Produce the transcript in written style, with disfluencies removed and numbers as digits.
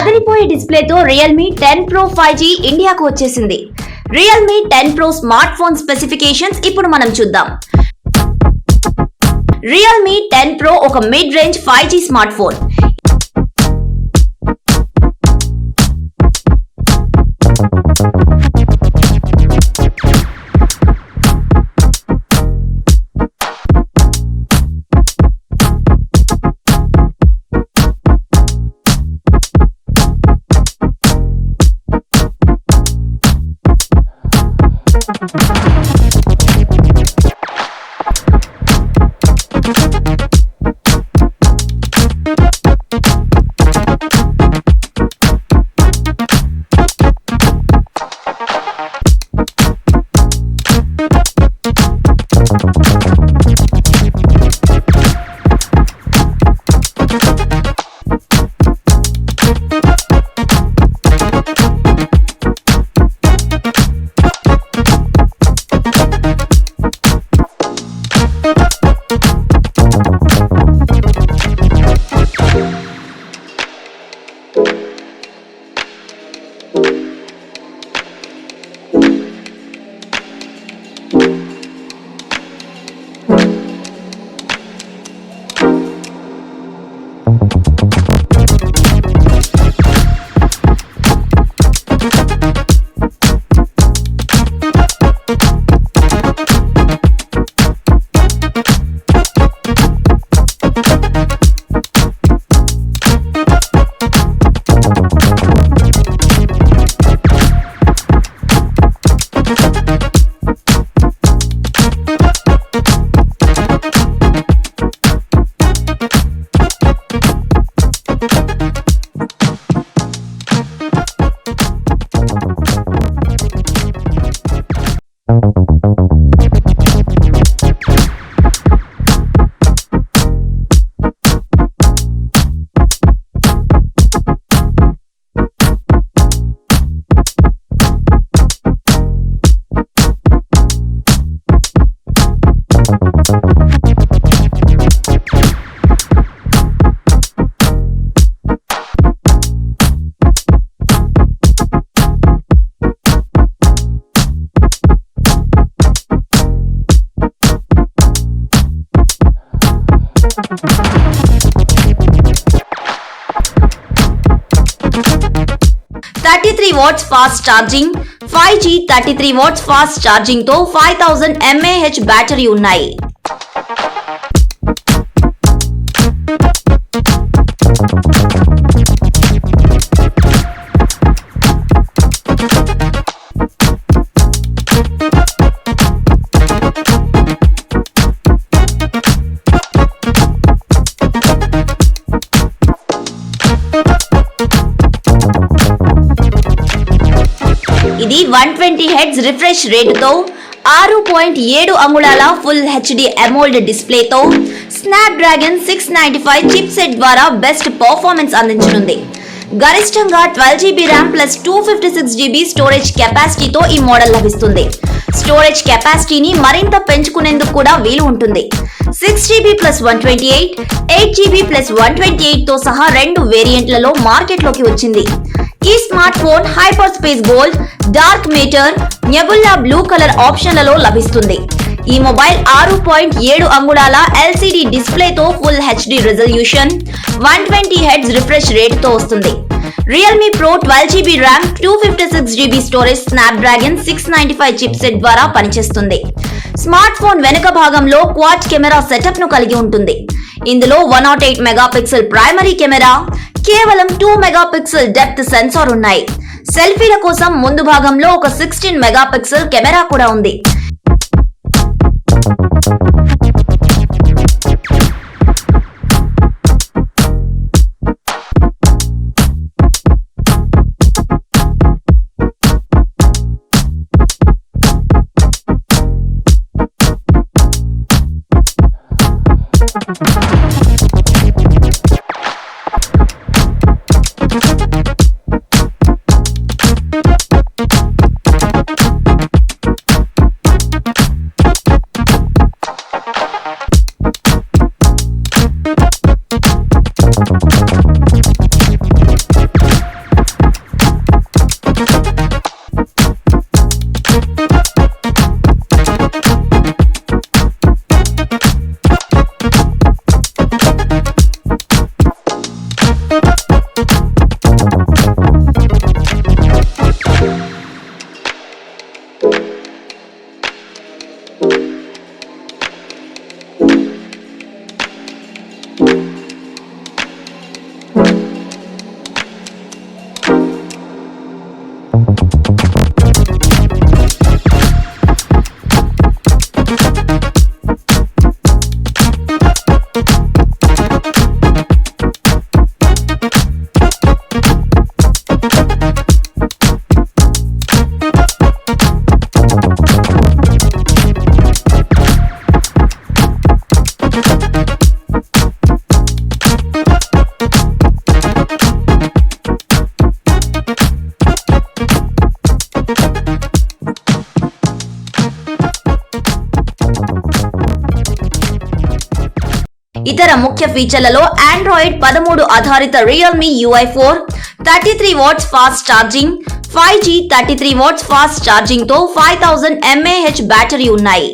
అదిరిపోయే డిస్ప్లేతో Realme 10 Pro 5G ఇండియాకు వచ్చేసింది. Realme 10 Pro smart phone specifications ఇప్పుడు మనం చూద్దాం. Realme 10 Pro ఒక mid range 5G smart phone. Watts fast charging, 5G 33 watts fast charging తో 5000 mAh బ్యాటరీ ఉన్నాయి. ఇది 120 Hz రిఫ్రెష్ రేటుతో 6.7 అంగుళాల ఫుల్ హెచ్డి AMOLED డిస్ప్లేతో స్నాప్డ్రాగన్ 695 చిప్ సెట్ ద్వారా బెస్ట్ పర్ఫార్మెన్స్ అందించనుంది. గరిష్టంగా 12GB RAM plus 256GB storage కెపాసిటీతో ఈ మోడల్ లభిస్తుంది. స్టోరేజ్ కెపాసిటీని మరింత పెంచుకునేందుకు కూడా వీలు ఉంటుంది. 6GB ప్లస్ 128, 8GB ప్లస్ 128 తో సహా 2 వేరియంట్లలో మార్కెట్లోకి వచ్చింది. ఈ smartphone hyper space gold, dark matter, nebula blue colour ఆప్షన్లలో లభిస్తుంది. ఈ మొబైల్ 6.7 అంగుళాల LCD డిస్ప్లేతో full HD resolution, 120 Hz refresh రేటుతో వస్తుంది. Realme Pro 12GB RAM, 256GB storage Snapdragon 695 chipset ద్వారా పనిచేస్తుంది. స్మార్ట్ ఫోన్ వెనుక భాగంలో క్వాడ్ కెమెరా సెటప్ ను కలిగి ఉంటుంది. ఇందులో 108 మెగాపిక్సెల్ ప్రైమరీ కెమెరా, కేవలం 2 మెగాపిక్సెల్ డెప్త్ సెన్సార్ ఉన్నాయి. సెల్ఫీల కోసం ముందు భాగంలో ఒక 16 మెగాపిక్సెల్ కెమెరా కూడా ఉంది. ఇతర ముఖ్య ఫీచర్లలో ఆండ్రాయిడ్ 13 ఆధారిత Realme UI4, 33 watts fast charging, 5G 33 watts fast charging తో 5000 mAh బ్యాటరీ ఉన్నాయి.